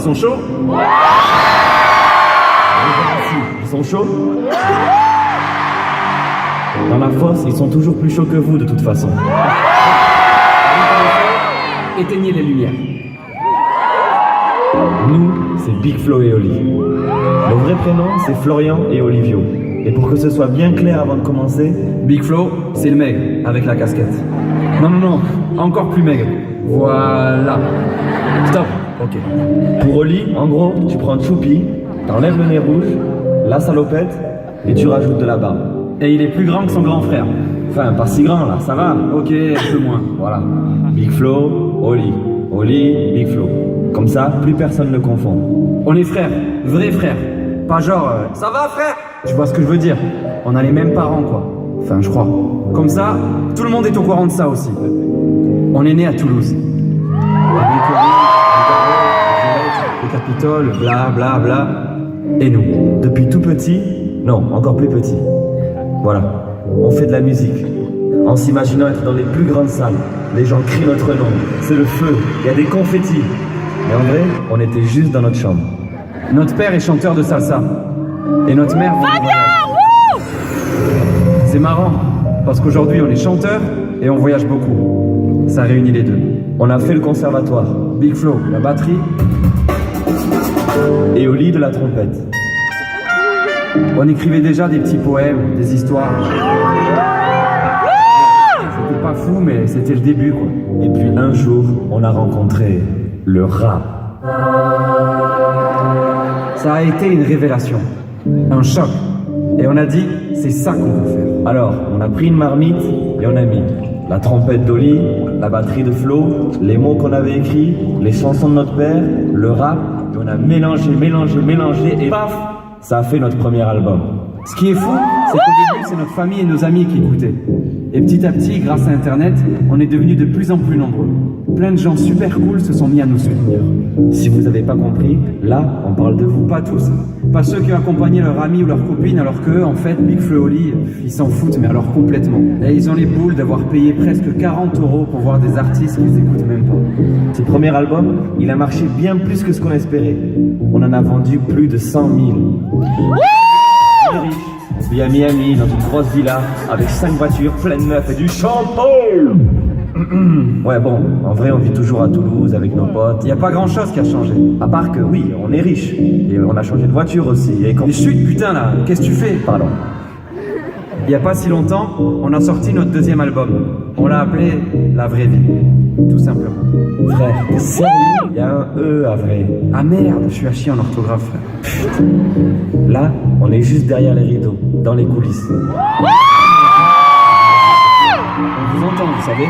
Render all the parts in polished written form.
sont chauds? Ils sont chauds? Dans la fosse, ils sont toujours plus chauds que vous de toute façon. Éteignez les lumières. Nous, c'est Big Flo et Oli. Le vrai prénom, c'est Florian et Olivio. Et pour que ce soit bien clair avant de commencer, Big Flo, c'est le maigre, avec la casquette. Non, encore plus maigre. Voilà. Stop. ok. Pour Oli, en gros, tu prends Choupi, t'enlèves le nez rouge, la salopette, et tu rajoutes de la barbe. Et il est plus grand que son grand frère. Enfin, pas si grand là, ça va. Ok, un peu moins. Voilà. Big Flo, Oli. Oli, Big Flo. Comme ça, plus personne ne confond. On est frères, vrais frères. Pas genre, ça va frère? Tu vois ce que je veux dire? On a les mêmes parents quoi. Enfin, je crois. Comme ça, tout le monde est au courant de ça aussi. On est né à Toulouse. Le Capitole, bla bla bla. Et nous? Depuis tout petit, non, encore plus petit. Voilà, on fait de la musique. En s'imaginant être dans les plus grandes salles. Les gens crient notre nom, c'est le feu, il y a des confettis. Mais en vrai, on était juste dans notre chambre. Notre père est chanteur de salsa. Et notre mère... C'est marrant, parce qu'aujourd'hui on est chanteur et on voyage beaucoup. Ça réunit les deux. On a fait le conservatoire. Big Flo, la batterie. Et Oli de la trompette. On écrivait déjà des petits poèmes, des histoires. C'était pas fou, mais c'était le début, quoi. Et puis un jour, on a rencontré le rap. Ça a été une révélation, un choc. Et on a dit, c'est ça qu'on veut faire. Alors, on a pris une marmite et on a mis la trompette d'Oli, la batterie de Flo, les mots qu'on avait écrits, les chansons de notre père, le rap, et on a mélangé, et paf, ça a fait notre premier album. Ce qui est fou, c'est qu'au début, c'est notre famille et nos amis qui écoutaient. Et petit à petit, grâce à Internet, on est devenus de plus en plus nombreux. Plein de gens super cool se sont mis à nous soutenir. Si vous n'avez pas compris, là, on parle de vous. Pas tous. Pas ceux qui ont accompagné leur ami ou leur copine, alors qu'eux, en fait, Big Flo et Oli, ils s'en foutent, mais alors complètement. Et ils ont les boules d'avoir payé presque 40 € pour voir des artistes qu'ils écoutent même pas. Ce premier album, il a marché bien plus que ce qu'on espérait. On en a vendu plus de 100 000. On vit à Miami, dans une grosse villa, avec 5 voitures, plein de meufs et du champagne. Ouais bon, en vrai on vit toujours à Toulouse avec nos potes. Y a pas grand chose qui a changé. À part que oui, on est riche. Et on a changé de voiture aussi. Et quand... Mais chut putain là, qu'est-ce que tu fais? Pardon. Il y a pas si longtemps, on a sorti notre deuxième album. On l'a appelé La Vraie Vie. Tout simplement. Frère, t'es sérieux? Il y a un E à vrai. Ah merde, je suis à chier en orthographe frère. Putain. Là, on est juste derrière les rideaux, dans les coulisses. On vous entend, vous savez.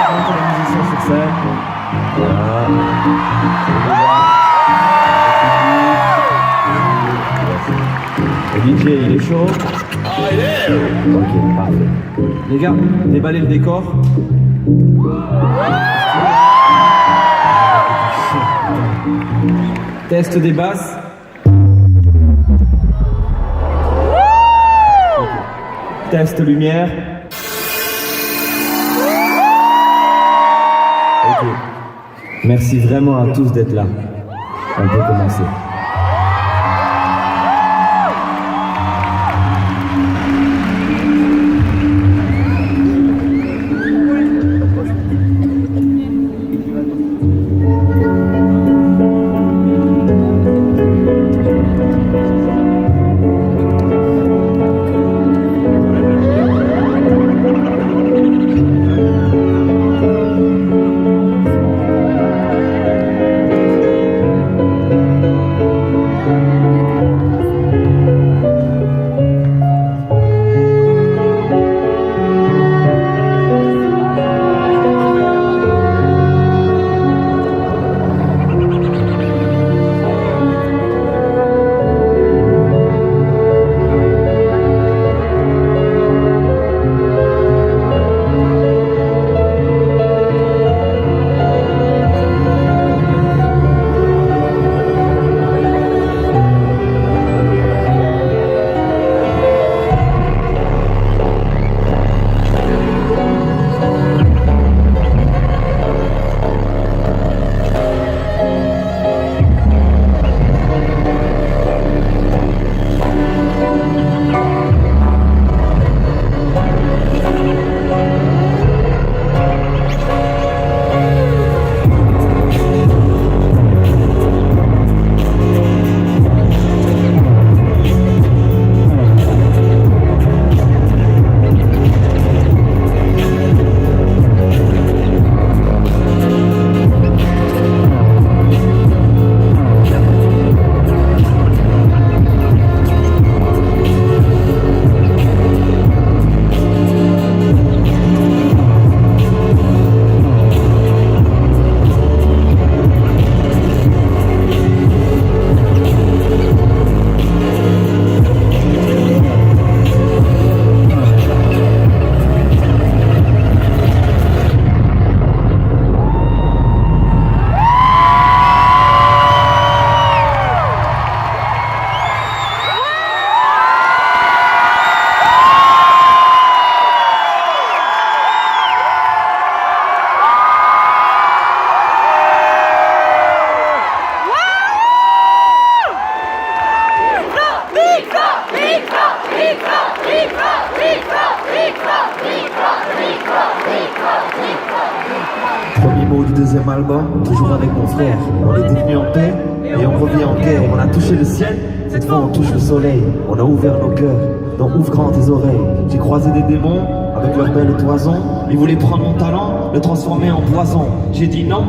On entend les musiciens sur scène. Voilà. Le DJ, il est chaud. Ok, parfait. Les gars, déballez le décor. Test des basses. Test lumière. Ok. Merci vraiment à tous d'être là. On peut commencer. deuxième album, toujours avec mon frère. On est devenu en paix et on revient en guerre. On a touché le ciel, cette fois on touche le soleil. On a ouvert nos cœurs, donc ouvre grand tes oreilles. J'ai croisé des démons avec leur belle toison. Ils voulaient prendre mon talent, le transformer en poison. J'ai dit non,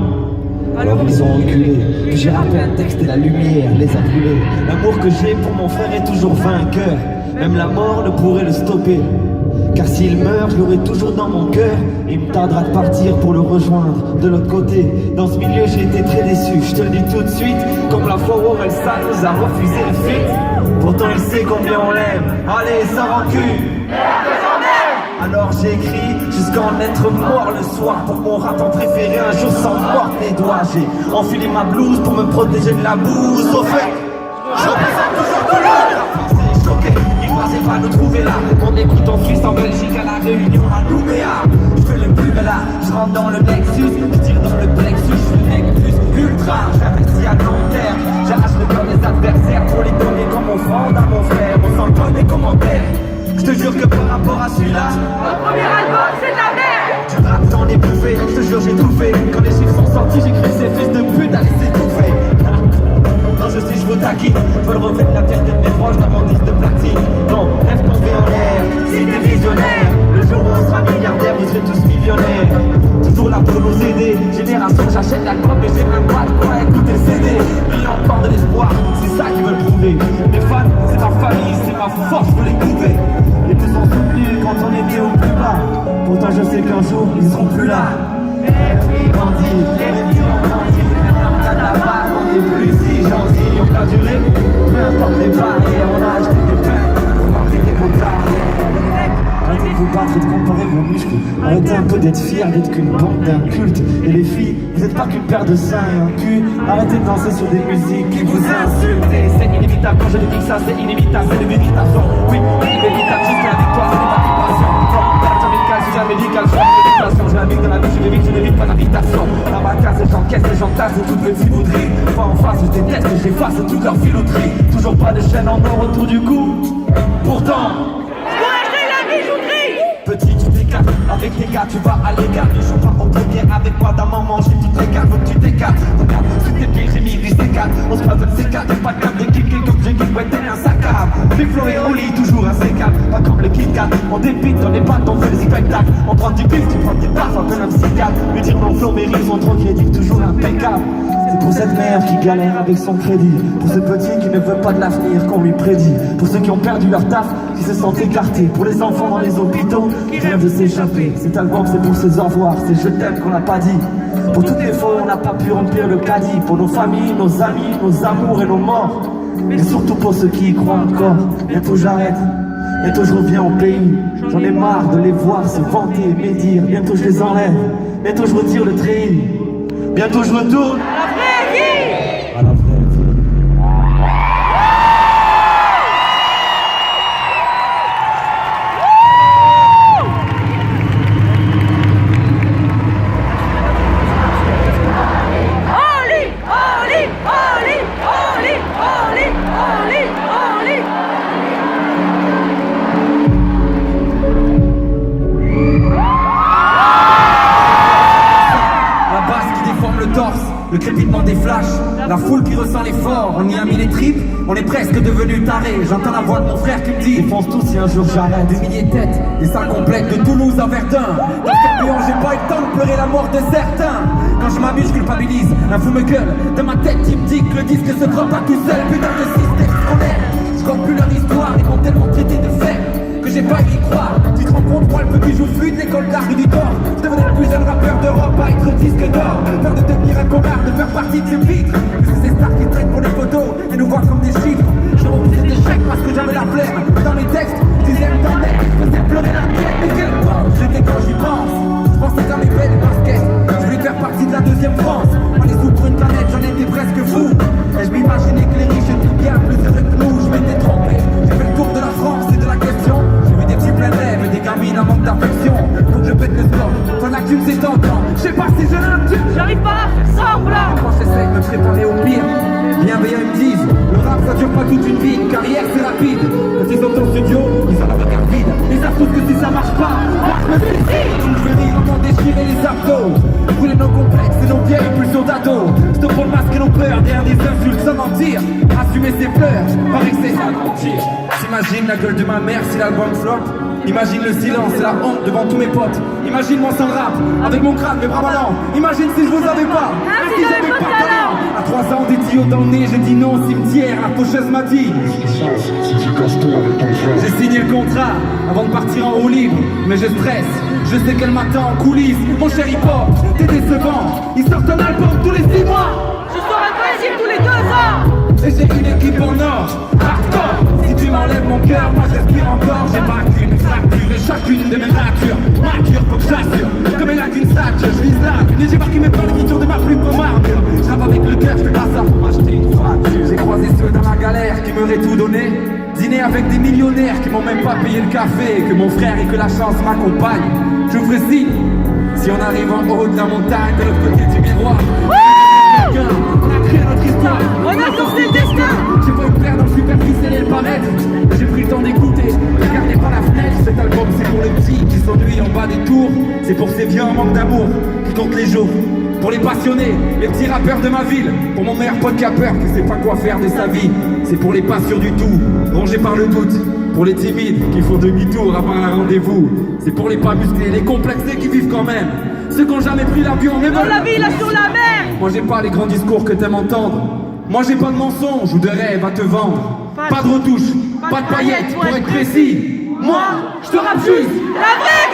alors ils ont reculé. J'ai rappé un texte et la lumière les a brûlés. L'amour que j'ai pour mon frère est toujours vainqueur. Même la mort ne pourrait le stopper. Car s'il meurt, je l'aurai toujours dans mon cœur. Il me tardera de partir pour le rejoindre de l'autre côté. Dans ce milieu, j'ai été très déçu, je te le dis tout de suite. Comme la fois où Orelsan nous a refusé le feat. Pourtant il sait combien on l'aime. Allez, sans rancune. Alors j'ai écrit jusqu'à en être mort le soir. Pour mon rappeur préféré un jour sans mordre les doigts. J'ai enfilé ma blouse pour me protéger de la bouse. Au fait, je représente toujours Toulouse. La France est choquée, ils pensaient pas nous trouver là. On écoute en Suisse, en Belgique, à la Réunion, à Nouméa. Je fais le plus là, je rentre dans le Nexus. Je tire dans le plexus, je suis le mec plus ultra. J'investis à long terme, j'arrache le cœur des adversaires. Pour les donner comme offrande à mon frère. On s'en donne des commentaires. Je te jure que par rapport à celui-là, notre premier album c'est de la merde. tu rap dans les bouffées, je te jure j'ai tout fait. Quand les chiffres sont sortis, j'ai cru ces fils de pute à laisser tout fait. Non je sais je vous taquine, je veux le reflet de la fierté de mes proches dans mon disque de platine. Non, rêve tombé en l'air, si t'es visionnaire. Le jour où on sera milliardaire, vous serez tous millionnaires. Toujours là pour nous aider, génération j'achète l'album mais j'ai même pas de quoi écouter le CD. Mais encore de l'espoir, c'est ça qu'ils veulent prouver. Les fans, c'est ma famille, c'est ma force, je veux les couper. Ils nous ont soutenus quand on était au plus bas. Pourtant je sais qu'un jour ils seront plus là. Les bandits, les vies ont grandi. Maintenant t'as de la barre, on n'est plus si gentils. On a duré, peu importe les barrières. On a acheté des pains, on a pris des motards. Arrêtez de vous battre et de comparer vos muscles. Arrêtez un peu d'être fiers, d'être qu'une bande d'un culte. Et les filles, vous n'êtes pas qu'une paire de seins et un cul. Arrêtez de danser sur des musiques qui vous insultent. C'est inévitable, quand je le dis que ça c'est inévitable. C'est le méditation, oui, inévitable jusqu'à la victoire, c'est pas passion. Non, médical, c'est jamais médical, je suis en méditation. Je navigue dans la vie, je l'évite, je n'évite pas d'invitation. Dans ma case, j'encaisse et j'entasse et toute petite bouderie. Pas en face, je déteste et j'efface toute leur filouterie. Toujours pas de chaîne en or autour du cou. Pourtant, petit, tu t'écartes, avec les gars, tu vas à l'écart. Ne joue pas au premier avec moi d'un moment, j'ai toutes les cartes, faut que tu t'écartes. Regarde, sous tes pieds, j'ai mis du C4. On se passe de C4, y'a pas de carte d'équipe, comme j'ai qui ouais, t'es un saccade. Big Flo et Oli, toujours un C4, pas comme le Kit Kat. On débite dans les pattes, on fait le spectacle. On prend du bif, tu prends des baffes, un peu un psychiatre. Mais dire mon flow, mes rimes sont trop crédibles, toujours impeccable. C'est pour cette mère qui galère avec son crédit. Pour ce petit qui ne veut pas de l'avenir qu'on lui prédit. Pour ceux qui ont perdu leur taf, qui se sentent écartés. Pour les enfants dans les hôpitaux qui rêvent de s'échapper. Cet album c'est pour ces au revoir, ces je t'aime qu'on n'a pas dit. Pour toutes les fois où on n'a pas pu remplir le caddie. Pour nos familles, nos amis, nos amours et nos morts. Mais surtout pour ceux qui y croient encore. Bientôt j'arrête, bientôt je reviens au pays. J'en ai marre de les voir se vanter et médire. Bientôt je les enlève, bientôt je retire le treillis. Bientôt je retourne La vraie vie. à la vraie vie. Oli, Oli, Oli, Oli, Oli, Oli, Oli. La basse qui déforme le torse, le crépitement des flashs, la foule qui ressent l'effort, on y a mis les tripes, on est presque devenus tarés. J'entends la voix de mon frère qui me dit: Défonce tout si un jour j'arrête. des milliers de têtes, des salles complètes de Toulouse à Verdun. Dans ce tourbillon, j'ai pas eu le temps de pleurer la mort de certains. Quand je m'amuse, je culpabilise, un fou me gueule. Dans ma tête, il me dit que le disque se prend pas tout seul. Putain de système scolaire, je compte plus leur histoire, ils m'ont tellement traité de faible que j'ai pas eu y croire. Tu te rends compte, moi le petit joue fluide, l'école d'art du tort. Je devenais le plus jeune rappeur d'Europe à être disque d'or. Peur de devenir un connard, de faire partie de ce pitre. C'est ces stars qui traitent pour les photos et nous voient comme des chiffres. Je refusais des chèques parce que j'avais la flemme. Dans les textes, tu disais t'en es, je faisais pleurer la tête. Mais quel temps j'étais quand j'y pense. Je pensais dans les belles baskets, je voulais faire partie de la deuxième France. On est sous pour une planète, j'en étais presque fou. Et je m'imaginais que les riches étaient bien plus heureux que nous. Je m'étais trompé, j'ai fait le tour de la France et de la question. J'ai vu des petits pleins rêves et des gamines en manque d'affection. Faut que je pète le score, ton actu c'est tentant. Je sais pas si je l'intime, J'arrive pas à faire semblant. quand j'essaie de me préparer au pire. Bienveillant ils me disent, le rap ça dure pas toute une vie, une carrière c'est rapide. Quand ils sont au studio, ils ont la cadeau. Stop pour le masque et nos peurs, derrière des insultes sans mentir. Assumer ses pleurs, paraît que c'est ça mentir. T'imagines la gueule de ma mère si l'album flop. Imagine le silence et la honte devant tous mes potes. Imagine moi sans rap, avec mon crâne, mes bras ballants. Imagine si je vous avais pas, si j'avais pas de talent. À 3 ans, des tuyaux dans le nez, j'ai dit non au cimetière. La faucheuse m'a dit j'ai signé le contrat avant de partir en roue libre. Mais je stresse, je sais qu'elle m'attend en coulisses. Mon cher hip-hop, t'es décevant. Ils sortent un album tous les 6 mois. Je sors un poésie tous les 2 ans. Et j'ai une équipe en or, hardcore. Si tu m'enlèves mon cœur, moi je respire encore. J'ai pas qu'une fracture et chacune de mes ratures mature pour que j'assure. Comme elle a qu'une stature, je vise là. Et j'ai marqué mes plans l'écriture de ma plume comme armure. Je rappe avec le cœur, je fais pas ça pour m'acheter une fracture. J'ai croisé ceux dans la galère qui m'auraient tout donné. Dîner avec des millionnaires qui m'ont même pas payé le café. Que mon frère et que la chance m'accompagne. Je vous ferai signe, si on arrive en haut de la montagne, de l'autre côté du miroir. On a créé notre histoire. On a sorti le destin. J'ai pas eu de perdre dans le superficiel et le paraître. J'ai pris le temps d'écouter, regardez par la fenêtre. Cet album c'est pour les petits qui s'ennuient en bas des tours. C'est pour ces vieux en manque d'amour qui comptent les jours. Pour les passionnés, les petits rappeurs de ma ville. Pour mon meilleur pote qui a peur, qui sait pas quoi faire de sa vie. C'est pour les pas sûrs du tout, rongés par le doute. Pour les timides qui font demi-tour avant un rendez-vous. C'est pour les pas musclés, les complexés qui vivent quand même. Ceux qui ont jamais pris l'avion, mais Dans la vie, là sur la mer. moi j'ai pas les grands discours que t'aimes entendre. Moi j'ai pas de mensonges ou de rêves à te vendre. Pas de retouches, pas de paillettes pour être précis. Moi, je te rappe juste La vraie